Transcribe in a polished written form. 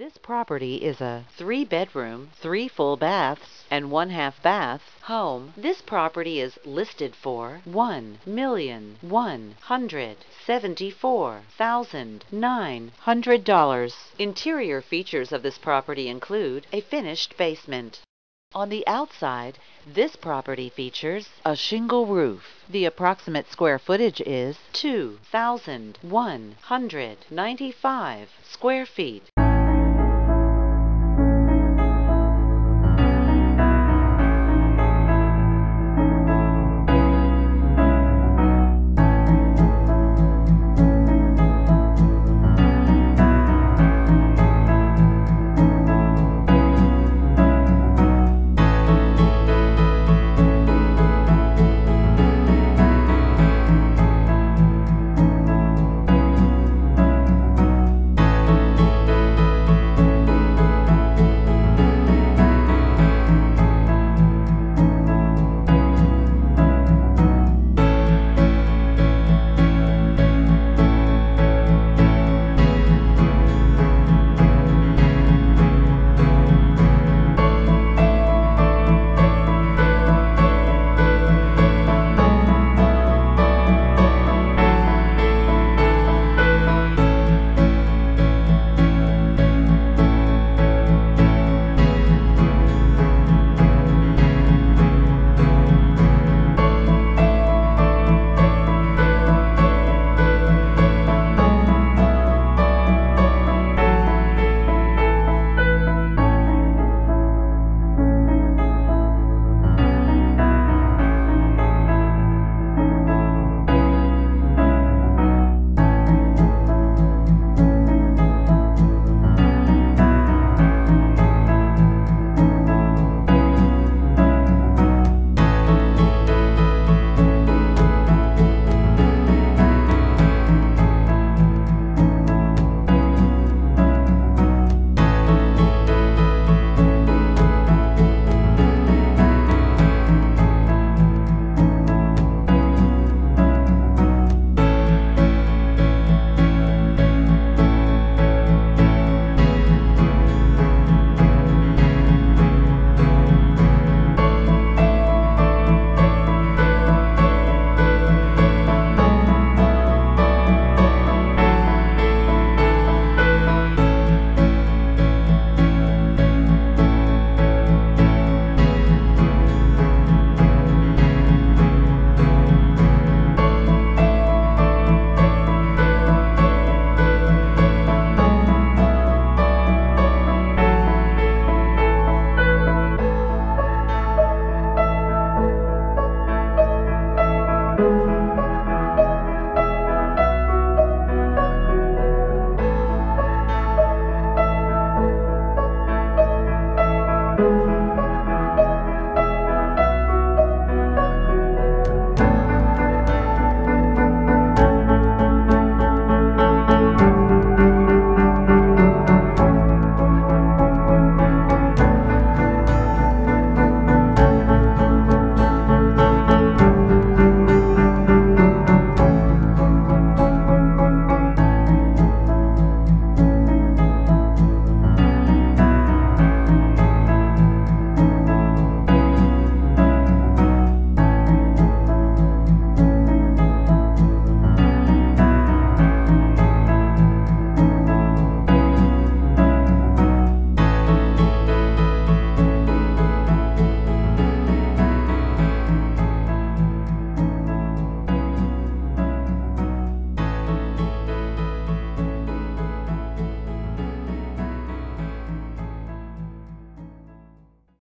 This property is a 3-bedroom, 3 full baths, and 1/2 bath home. This property is listed for $1,174,900. Interior features of this property include a finished basement. On the outside, this property features a shingle roof. The approximate square footage is 2,195 square feet.